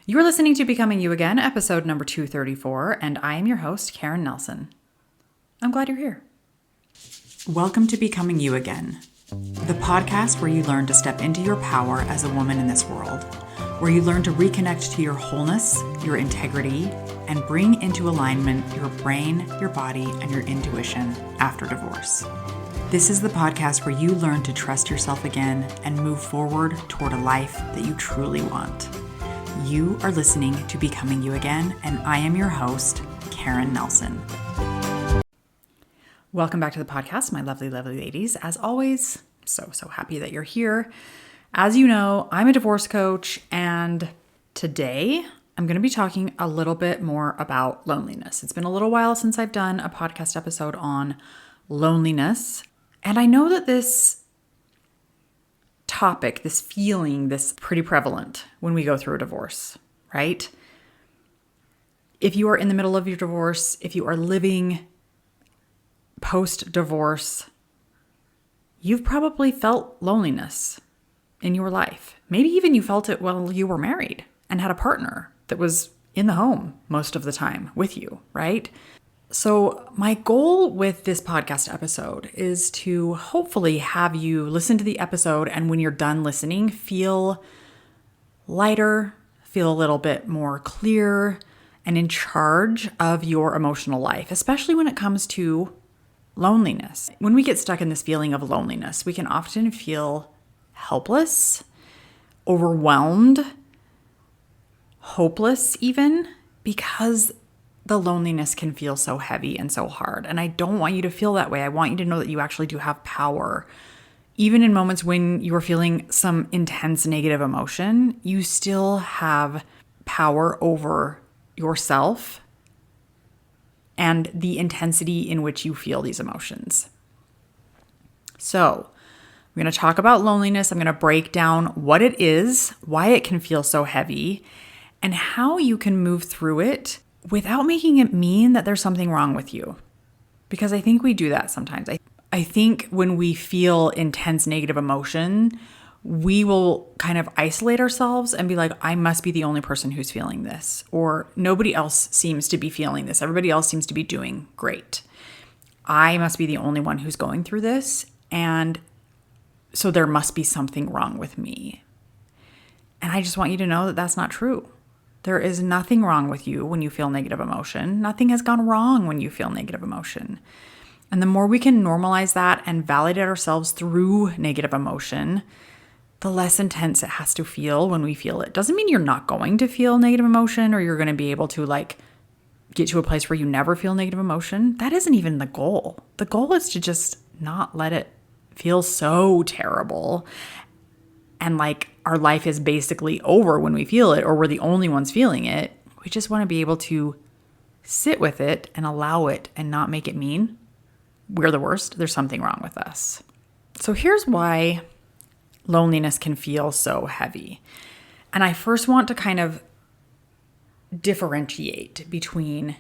You are listening to Becoming You Again, episode number 234, and I am your host, Karen Nelson. I'm glad you're here. Welcome to Becoming You Again, the podcast where you learn to step into your power as a woman in this world, where you learn to reconnect to your wholeness, your integrity, and bring into alignment your brain, your body, and your intuition after divorce. This is the podcast where you learn to trust yourself again and move forward toward a life that you truly want. You are listening to Becoming You Again, and I am your host, Karen Nelson. Welcome back to the podcast, my lovely, lovely ladies. As always, so happy that you're here. As you know, I'm a divorce coach, and today I'm going to be talking a little bit more about loneliness. It's been a little while since I've done a podcast episode on loneliness, and I know that this topic, this feeling, this pretty prevalent when we go through a divorce, right? If you are in the middle of your divorce, if you are living post-divorce, you've probably felt loneliness in your life. Maybe even you felt it while you were married and had a partner that was in the home most of the time with you, right? So my goal with this podcast episode is to hopefully have you listen to the episode, and when you're done listening, feel lighter, feel a little bit more clear and in charge of your emotional life, especially when it comes to loneliness. When we get stuck in this feeling of loneliness, we can often feel helpless, overwhelmed, hopeless even, because the loneliness can feel so heavy and so hard. And I don't want you to feel that way. I want you to know that you actually do have power. Even in moments when you are feeling some intense negative emotion, you still have power over yourself and the intensity in which you feel these emotions. So I'm going to talk about loneliness. I'm going to break down what it is, why it can feel so heavy, and how you can move through it without making it mean that there's something wrong with you. Because I think we do that sometimes. I think when we feel intense negative emotion, we will kind of isolate ourselves and be like, I must be the only person who's feeling this, or nobody else seems to be feeling this. Everybody else seems to be doing great. I must be the only one who's going through this, and so there must be something wrong with me. And I just want you to know that that's not true. There is nothing wrong with you when you feel negative emotion. Nothing has gone wrong when you feel negative emotion. And the more we can normalize that and validate ourselves through negative emotion, the less intense it has to feel when we feel it. Doesn't mean you're not going to feel negative emotion or you're going to be able to get to a place where you never feel negative emotion. That isn't even the goal. The goal is to just not let it feel so terrible and like our life is basically over when we feel it, or we're the only ones feeling it. We just want to be able to sit with it and allow it and not make it mean we're the worst. There's something wrong with us. So here's why loneliness can feel so heavy. And I first want to kind of differentiate between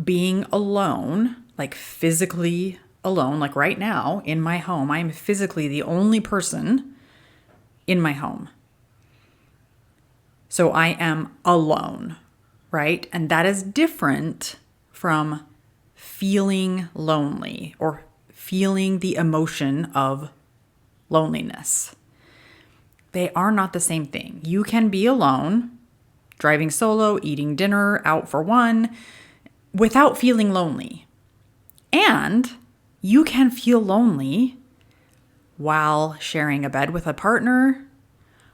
being alone, like physically alone, like right now in my home, I am physically the only person in my home. So I am alone, right? And that is different from feeling lonely or feeling the emotion of loneliness. They are not the same thing. You can be alone, driving solo, eating dinner, out for one, without feeling lonely. And you can feel lonely while sharing a bed with a partner,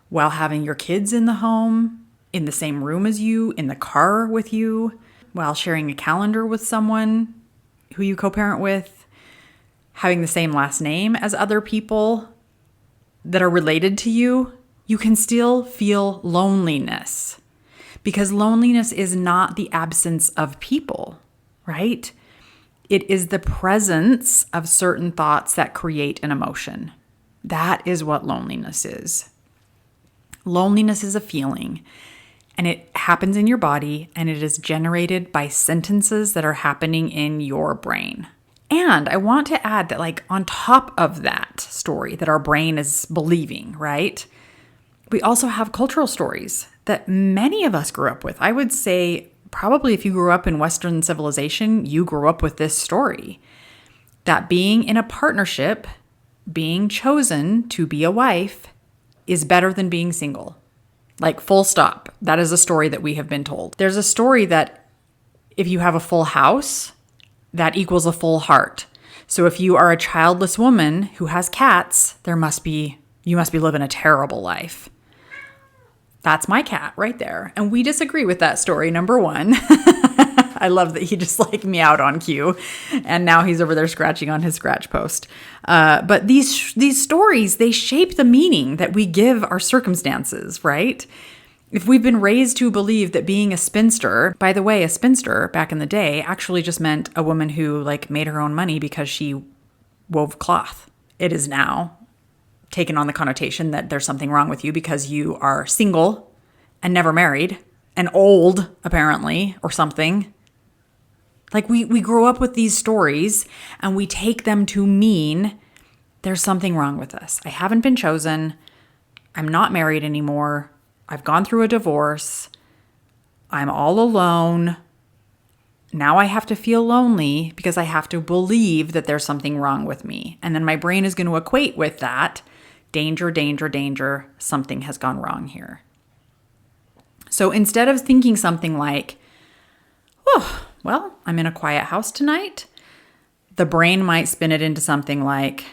while having your kids in the home, in the same room as you, in the car with you, while sharing a calendar with someone who you co-parent with, having the same last name as other people that are related to you. You can still feel loneliness because loneliness is not the absence of people, right? It is the presence of certain thoughts that create an emotion. That is what loneliness is. Loneliness is a feeling, and it happens in your body, and it is generated by sentences that are happening in your brain. And I want to add that, on top of that story that our brain is believing, right? We also have cultural stories that many of us grew up with. I would say probably if you grew up in Western civilization, you grew up with this story that being in a partnership, being chosen to be a wife, is better than being single. Like, full stop. That is a story that we have been told. There's a story that if you have a full house, that equals a full heart. So if you are a childless woman who has cats, you must be living a terrible life. That's my cat right there. And we disagree with that story, number one. I love that he just like meowed on cue. And now he's over there scratching on his scratch post. But these stories, they shape the meaning that we give our circumstances, right? If we've been raised to believe that being a spinster, by the way, a spinster back in the day actually just meant a woman who like made her own money because she wove cloth. It is now taken on the connotation that there's something wrong with you because you are single and never married and old, apparently, or something. Like we grow up with these stories and we take them to mean there's something wrong with us. I haven't been chosen. I'm not married anymore. I've gone through a divorce. I'm all alone. Now I have to feel lonely because I have to believe that there's something wrong with me. And then my brain is going to equate with that. Danger, danger, danger. Something has gone wrong here. So instead of thinking something like, oh, well, I'm in a quiet house tonight, the brain might spin it into something like,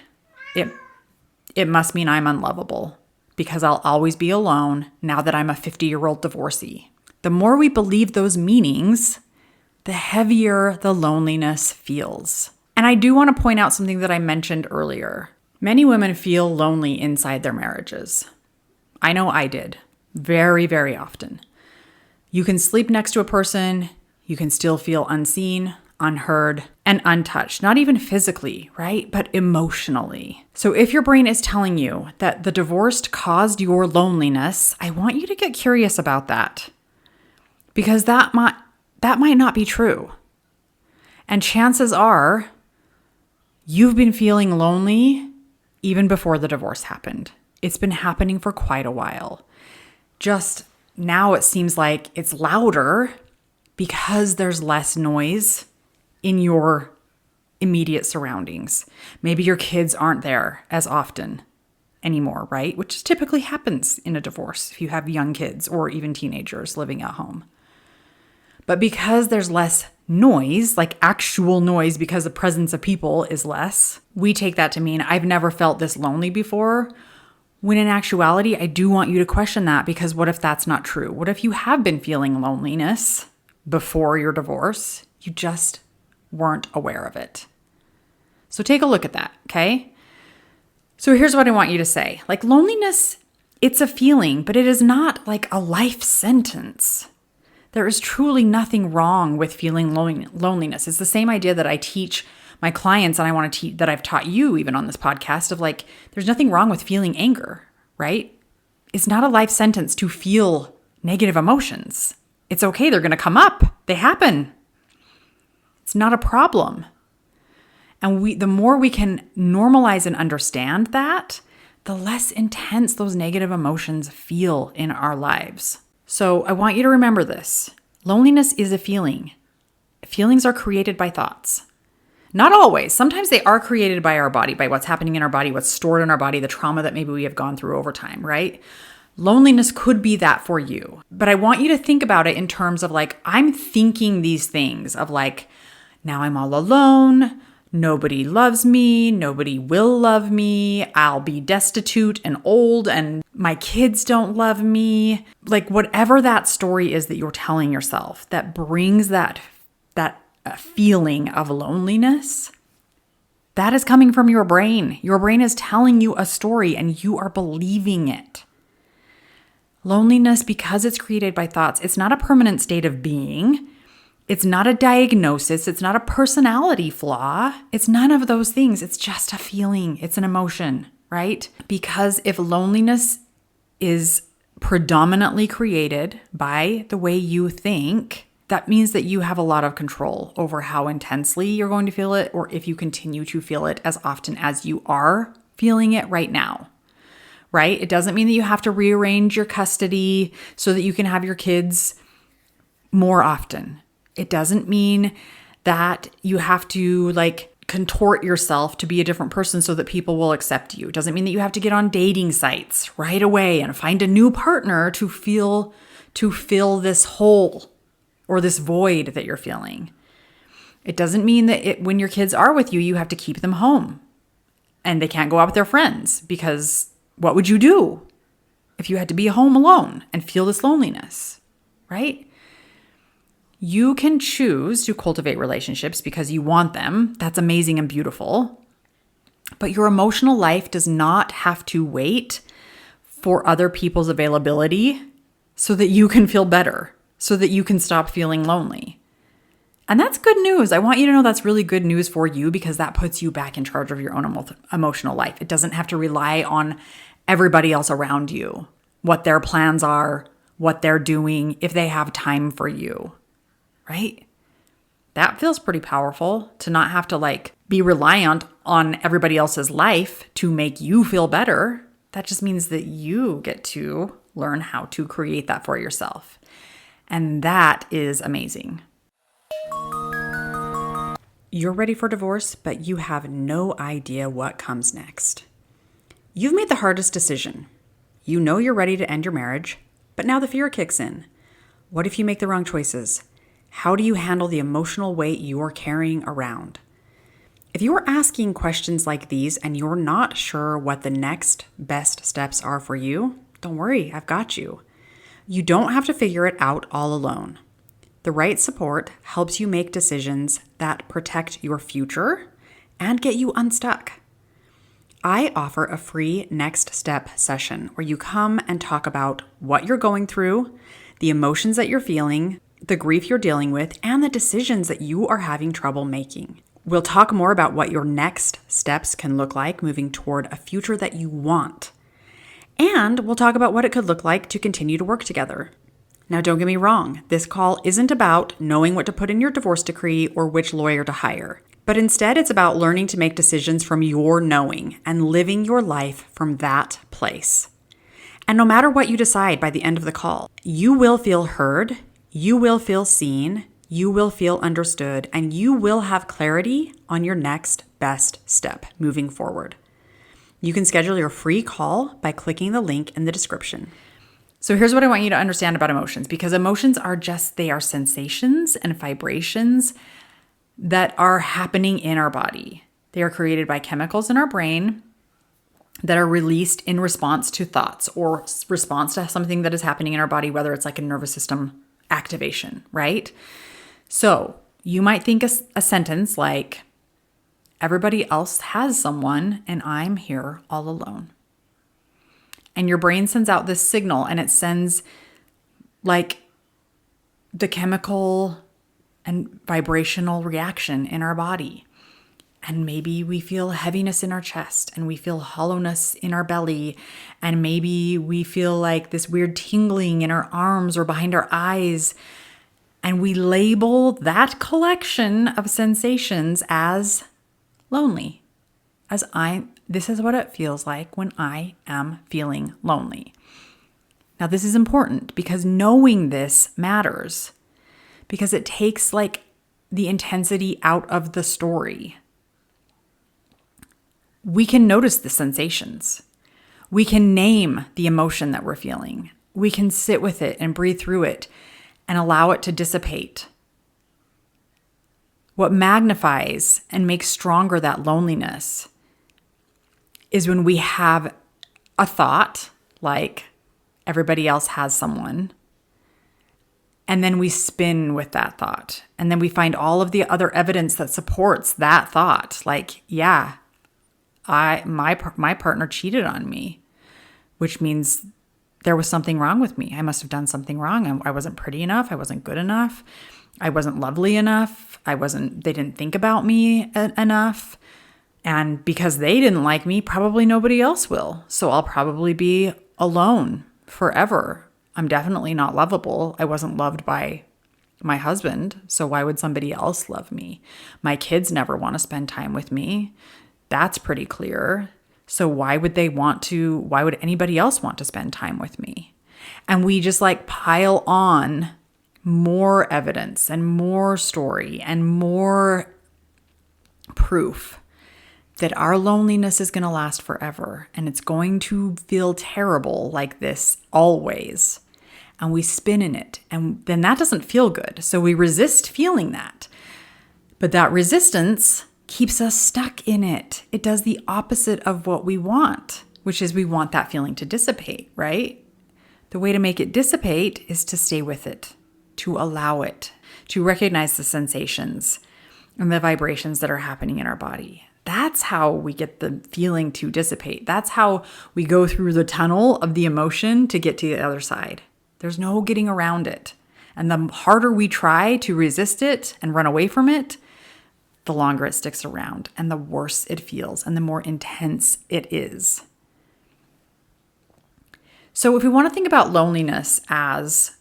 it must mean I'm unlovable because I'll always be alone now that I'm a 50-year-old divorcee. The more we believe those meanings, the heavier the loneliness feels. And I do want to point out something that I mentioned earlier. Many women feel lonely inside their marriages. I know I did very, very often. You can sleep next to a person, you can still feel unseen, unheard, and untouched. Not even physically, right? But emotionally. So if your brain is telling you that the divorce caused your loneliness, I want you to get curious about that. Because that might not be true. And chances are you've been feeling lonely even before the divorce happened. It's been happening for quite a while. Just now it seems like it's louder because there's less noise in your immediate surroundings. Maybe your kids aren't there as often anymore, right? Which typically happens in a divorce if you have young kids or even teenagers living at home. But because there's less noise, like actual noise because the presence of people is less, we take that to mean I've never felt this lonely before. When in actuality, I do want you to question that, because what if that's not true? What if you have been feeling loneliness before your divorce? You just weren't aware of it. So take a look at that, okay? So here's what I want you to say. Like, loneliness, it's a feeling, but it is not like a life sentence. There is truly nothing wrong with feeling loneliness. It's the same idea that I teach my clients, and I want to teach that I've taught you even on this podcast, of like, there's nothing wrong with feeling anger, right? It's not a life sentence to feel negative emotions. It's okay. They're going to come up. They happen. It's not a problem. And the more we can normalize and understand that, the less intense those negative emotions feel in our lives. So I want you to remember this. Loneliness is a feeling. Feelings are created by thoughts. Not always. Sometimes they are created by our body, by what's happening in our body, what's stored in our body, the trauma that maybe we have gone through over time, right? Loneliness could be that for you. But I want you to think about it in terms of like, I'm thinking these things of like, now I'm all alone. Nobody loves me. Nobody will love me. I'll be destitute and old and my kids don't love me. Like, whatever that story is that you're telling yourself that brings that feeling of loneliness, that is coming from your brain. Your brain is telling you a story and you are believing it. Loneliness, because it's created by thoughts, it's not a permanent state of being. It's not a diagnosis. It's not a personality flaw. It's none of those things. It's just a feeling. It's an emotion, right? Because if loneliness is predominantly created by the way you think, that means that you have a lot of control over how intensely you're going to feel it, or if you continue to feel it as often as you are feeling it right now. right? It doesn't mean that you have to rearrange your custody so that you can have your kids more often. It doesn't mean that you have to contort yourself to be a different person so that people will accept you. It doesn't mean that you have to get on dating sites right away and find a new partner to fill this hole or this void that you're feeling. It doesn't mean that when your kids are with you, you have to keep them home and they can't go out with their friends, because what would you do if you had to be home alone and feel this loneliness, right? You can choose to cultivate relationships because you want them. That's amazing and beautiful. But your emotional life does not have to wait for other people's availability so that you can feel better, so that you can stop feeling lonely. And that's good news. I want you to know that's really good news for you, because that puts you back in charge of your own emotional life. It doesn't have to rely on everybody else around you, what their plans are, what they're doing, if they have time for you, right? That feels pretty powerful, to not have to be reliant on everybody else's life to make you feel better. That just means that you get to learn how to create that for yourself. And that is amazing. You're ready for divorce, but you have no idea what comes next. You've made the hardest decision. You know you're ready to end your marriage, but now the fear kicks in. What if you make the wrong choices? How do you handle the emotional weight you're carrying around? If you are asking questions like these and you're not sure what the next best steps are for you, don't worry, I've got you. You don't have to figure it out all alone. The right support helps you make decisions that protect your future and get you unstuck. I offer a free next step session where you come and talk about what you're going through, the emotions that you're feeling, the grief you're dealing with, and the decisions that you are having trouble making. We'll talk more about what your next steps can look like moving toward a future that you want. And we'll talk about what it could look like to continue to work together. Now, don't get me wrong, this call isn't about knowing what to put in your divorce decree or which lawyer to hire, but instead it's about learning to make decisions from your knowing and living your life from that place. And no matter what you decide by the end of the call, you will feel heard, you will feel seen, you will feel understood, and you will have clarity on your next best step moving forward. You can schedule your free call by clicking the link in the description. So here's what I want you to understand about emotions, because emotions they are sensations and vibrations that are happening in our body. They are created by chemicals in our brain that are released in response to thoughts or response to something that is happening in our body, whether it's like a nervous system activation, right? So you might think a sentence like, everybody else has someone and I'm here all alone. And your brain sends out this signal, and it sends the chemical and vibrational reaction in our body. And maybe we feel heaviness in our chest, and we feel hollowness in our belly. And maybe we feel like this weird tingling in our arms or behind our eyes. And we label that collection of sensations as lonely, this is what it feels like when I am feeling lonely. Now, this is important because knowing this matters, because it takes the intensity out of the story. We can notice the sensations. We can name the emotion that we're feeling. We can sit with it and breathe through it and allow it to dissipate. What magnifies and makes stronger that loneliness is when we have a thought like everybody else has someone, and then we spin with that thought, and then we find all of the other evidence that supports that thought. My partner cheated on me, which means there was something wrong with me. I must have done something wrong. I wasn't pretty enough. I wasn't good enough. I wasn't lovely enough. They didn't think about me enough. And because they didn't like me, probably nobody else will. So I'll probably be alone forever. I'm definitely not lovable. I wasn't loved by my husband, so why would somebody else love me? My kids never want to spend time with me. That's pretty clear. So why would anybody else want to spend time with me? And we just like pile on more evidence and more story and more proof that our loneliness is going to last forever and it's going to feel terrible like this always. And we spin in it, and then that doesn't feel good. So we resist feeling that. But that resistance keeps us stuck in it. It does the opposite of what we want, which is we want that feeling to dissipate, right? The way to make it dissipate is to stay with it, to allow it, to recognize the sensations and the vibrations that are happening in our body. That's how we get the feeling to dissipate. That's how we go through the tunnel of the emotion to get to the other side. There's no getting around it. And the harder we try to resist it and run away from it, the longer it sticks around and the worse it feels and the more intense it is. So if we want to think about loneliness as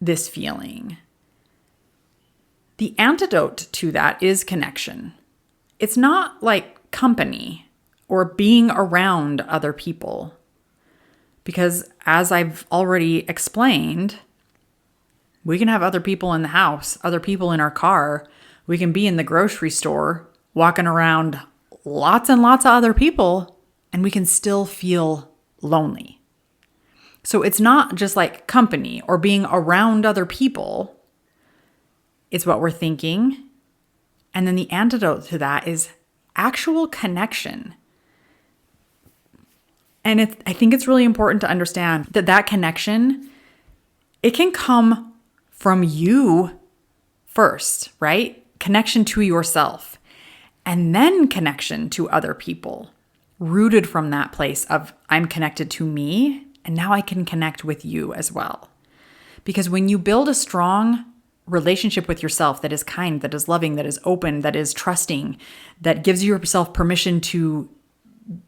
this feeling, the antidote to that is connection. It's not like company or being around other people. Because as I've already explained, we can have other people in the house, other people in our car. We can be in the grocery store, walking around lots and lots of other people, and we can still feel lonely. So it's not just like company or being around other people. It's what we're thinking. And then the antidote to that is actual connection. And I think it's really important to understand that connection, it can come from you first, right? Connection to yourself, and then connection to other people, rooted from that place of I'm connected to me, and now I can connect with you as well. Because when you build a strong relationship with yourself that is kind, that is loving, that is open, that is trusting, that gives yourself permission to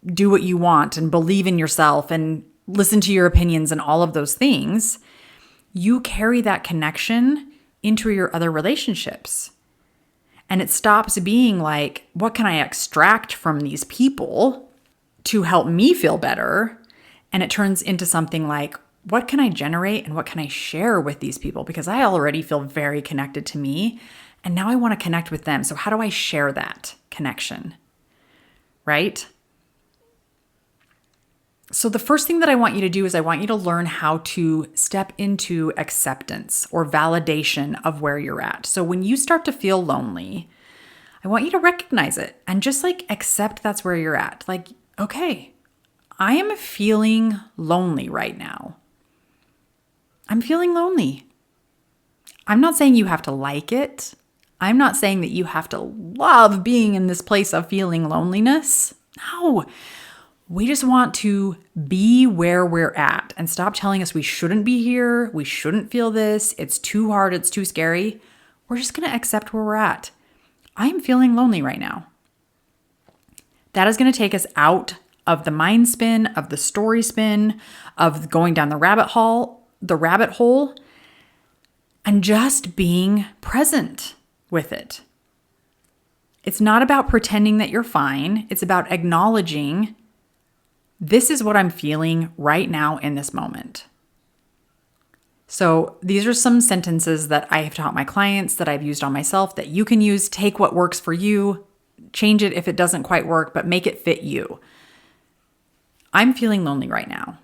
do what you want and believe in yourself and listen to your opinions and all of those things, you carry that connection into your other relationships. And it stops being like, what can I extract from these people to help me feel better? And it turns into something like, what can I generate and what can I share with these people? Because I already feel very connected to me, and now I want to connect with them. So how do I share that connection? Right? So the first thing that I want you to do is I want you to learn how to step into acceptance or validation of where you're at. So when you start to feel lonely, I want you to recognize it and just like accept that's where you're at. Like, okay, I am feeling lonely right now. I'm feeling lonely. I'm not saying you have to like it. I'm not saying that you have to love being in this place of feeling loneliness. No. We just want to be where we're at and stop telling us we shouldn't be here. We shouldn't feel this. It's too hard. It's too scary. We're just going to accept where we're at. I am feeling lonely right now. That is going to take us out of the mind spin, of the story spin, of going down the rabbit hole, and just being present with it. It's not about pretending that you're fine. It's about acknowledging this is what I'm feeling right now in this moment. So these are some sentences that I have taught my clients, that I've used on myself, that you can use. Take what works for you, change it if it doesn't quite work, but make it fit you. I'm feeling lonely right now.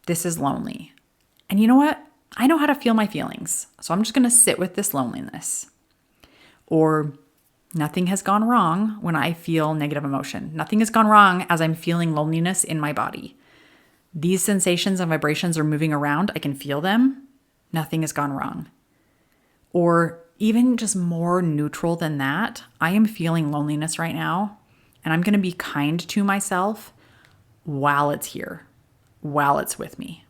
This is lonely. And you know what? I know how to feel my feelings. So I'm just going to sit with this loneliness. Or nothing has gone wrong when I feel negative emotion. Nothing has gone wrong as I'm feeling loneliness in my body. These sensations and vibrations are moving around. I can feel them. Nothing has gone wrong. Or even just more neutral than that, I am feeling loneliness right now, and I'm going to be kind to myself while it's here, while it's with me.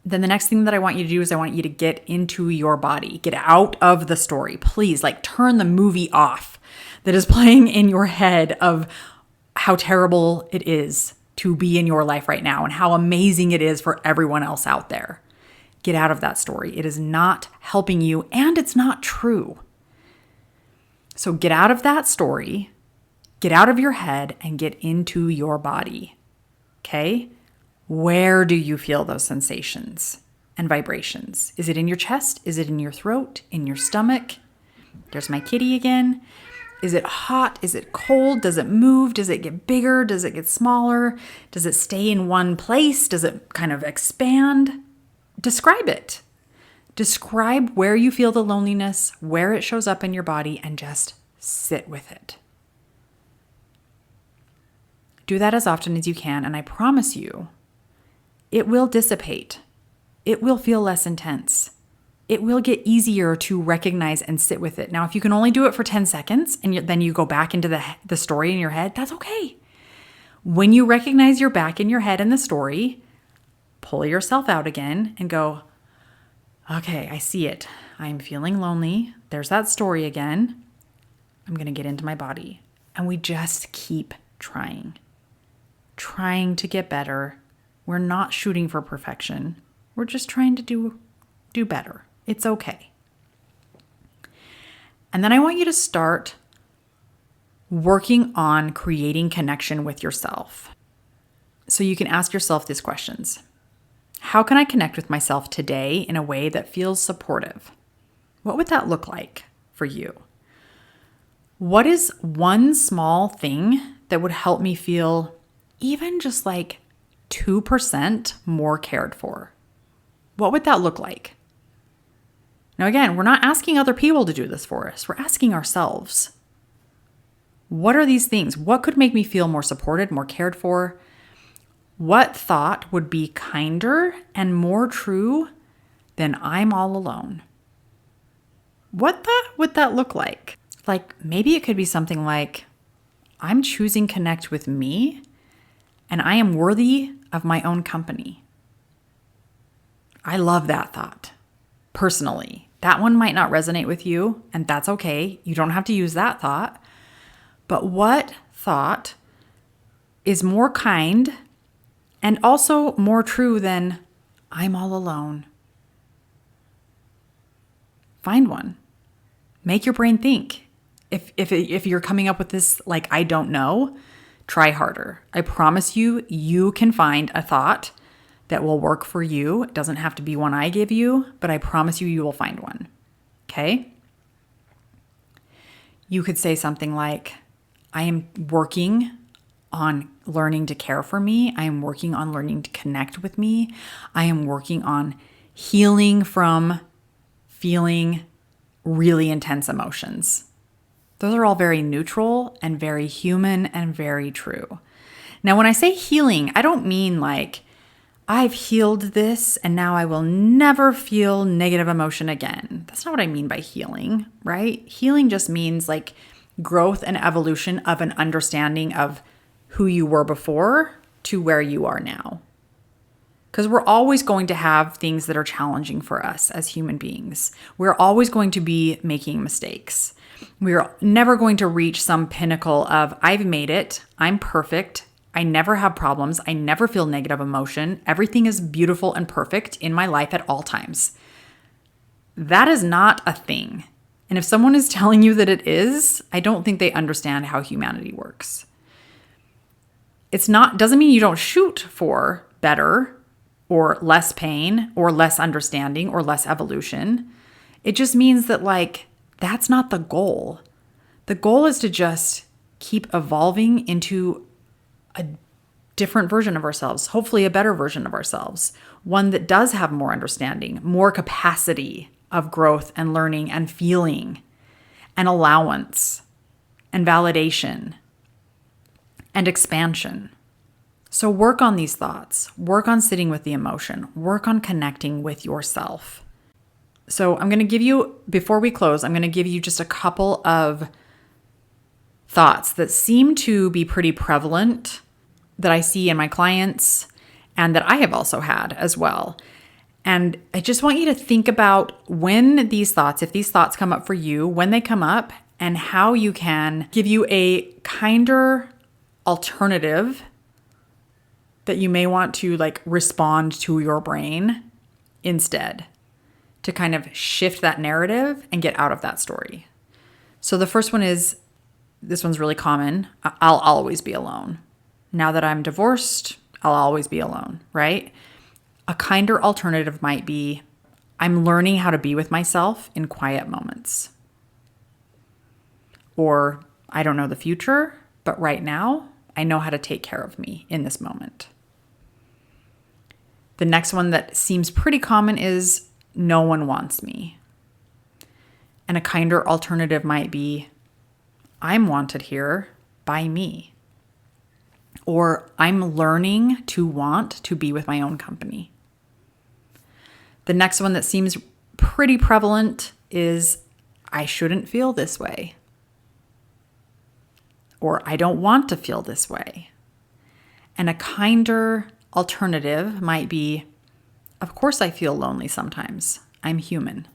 Then the next thing that I want you to do is I want you to get into your body, get out of the story. Please, like, turn the movie off that is playing in your head of how terrible it is to be in your life right now and how amazing it is for everyone else out there. Get out of that story. It is not helping you, and it's not true. So get out of that story, Get out of your head and get into your body. Okay? Where do you feel those sensations and vibrations? Is it in your chest? Is it in your throat? In your stomach? There's my kitty again. Is it hot? Is it cold? Does it move? Does it get bigger? Does it get smaller? Does it stay in one place? Does it kind of expand? Describe it. Describe where you feel the loneliness, where it shows up in your body, and just sit with it. Do that as often as you can, and I promise you, it will dissipate. It will feel less intense. It will get easier to recognize and sit with it. Now, if you can only do it for 10 seconds and then you go back into the story in your head, that's okay. When you recognize you're back in your head in the story, pull yourself out again and go, okay, I see it. I'm feeling lonely. There's that story again. I'm going to get into my body. And we just keep trying to get better. We're not shooting for perfection. We're just trying to do better. It's okay. And then I want you to start working on creating connection with yourself. So you can ask yourself these questions. How can I connect with myself today in a way that feels supportive? What would that look like for you? What is one small thing that would help me feel even just like 2% more cared for? What would that look like? Now, again, we're not asking other people to do this for us. We're asking ourselves. What are these things? What could make me feel more supported, more cared for? What thought would be kinder and more true than I'm all alone? What thought would that look like? Like maybe it could be something like, I'm choosing connect with me and I am worthy of my own company. I love that thought. Personally, that one might not resonate with you, and that's okay. You don't have to use that thought. But what thought is more kind and also more true than I'm all alone? Find one. Make your brain think. If you're coming up with this like I don't know, try harder. I promise you, you can find a thought that will work for you. It doesn't have to be one I give you, but I promise you, you will find one. Okay? You could say something like, I am working on learning to care for me. I am working on learning to connect with me. I am working on healing from feeling really intense emotions. Those are all very neutral and very human and very true. Now, when I say healing, I don't mean like, I've healed this and now I will never feel negative emotion again. That's not what I mean by healing, right? Healing just means like growth and evolution of an understanding of who you were before to where you are now. Because we're always going to have things that are challenging for us as human beings. We're always going to be making mistakes. We're never going to reach some pinnacle of, I've made it, I'm perfect, I never have problems. I never feel negative emotion. Everything is beautiful and perfect in my life at all times. That is not a thing. And if someone is telling you that it is, I don't think they understand how humanity works. Doesn't mean you don't shoot for better or less pain or less understanding or less evolution. It just means that that's not the goal. The goal is to just keep evolving into a different version of ourselves, hopefully a better version of ourselves, one that does have more understanding, more capacity of growth and learning and feeling and allowance and validation and expansion. So work on these thoughts, work on sitting with the emotion, work on connecting with yourself. So I'm going to give you, before we close, I'm going to give you just a couple of thoughts that seem to be pretty prevalent that I see in my clients and that I have also had as well. And I just want you to think about when these thoughts, if these thoughts come up for you, when they come up, and how you can give you a kinder alternative that you may want to respond to your brain instead, to kind of shift that narrative and get out of that story. So the first one is, this one's really common. I'll always be alone. Now that I'm divorced, I'll always be alone, right? A kinder alternative might be, I'm learning how to be with myself in quiet moments. Or, I don't know the future, but right now, I know how to take care of me in this moment. The next one that seems pretty common is, no one wants me. And a kinder alternative might be, I'm wanted here by me. Or I'm learning to want to be with my own company. The next one that seems pretty prevalent is, I shouldn't feel this way. Or I don't want to feel this way. And a kinder alternative might be, of course I feel lonely sometimes. I'm human.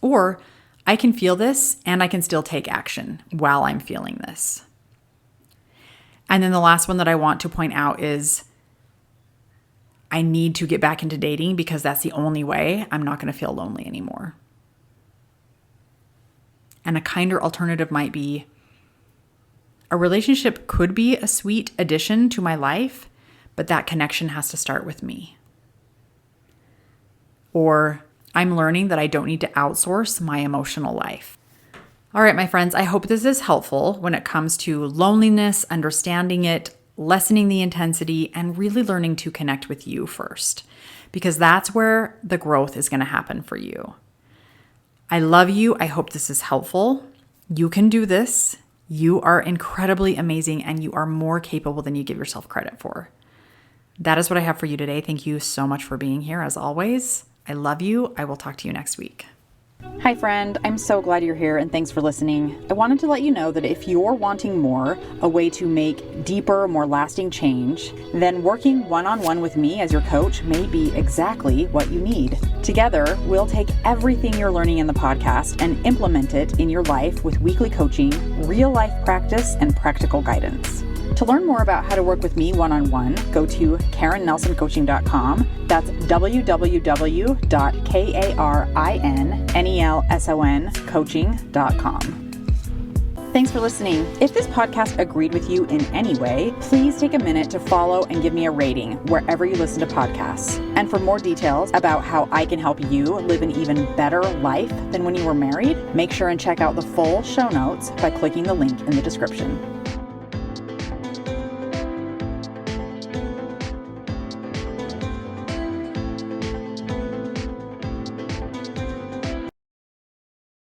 Or I can feel this and I can still take action while I'm feeling this. And then the last one that I want to point out is, I need to get back into dating because that's the only way I'm not going to feel lonely anymore. And a kinder alternative might be, a relationship could be a sweet addition to my life, but that connection has to start with me. Or I'm learning that I don't need to outsource my emotional life. All right, my friends, I hope this is helpful when it comes to loneliness, understanding it, lessening the intensity, and really learning to connect with you first, because that's where the growth is going to happen for you. I love you. I hope this is helpful. You can do this. You are incredibly amazing, and you are more capable than you give yourself credit for. That is what I have for you today. Thank you so much for being here, as always. I love you. I will talk to you next week. Hi friend, I'm so glad you're here and thanks for listening. I wanted to let you know that if you're wanting more, a way to make deeper, more lasting change, then working one-on-one with me as your coach may be exactly what you need. Together, we'll take everything you're learning in the podcast and implement it in your life with weekly coaching, real life practice, and practical guidance. To learn more about how to work with me one-on-one, go to KarenNelsonCoaching.com. That's www.KarenNelsonCoaching.com. Thanks for listening. If this podcast agreed with you in any way, please take a minute to follow and give me a rating wherever you listen to podcasts. And for more details about how I can help you live an even better life than when you were married, make sure and check out the full show notes by clicking the link in the description.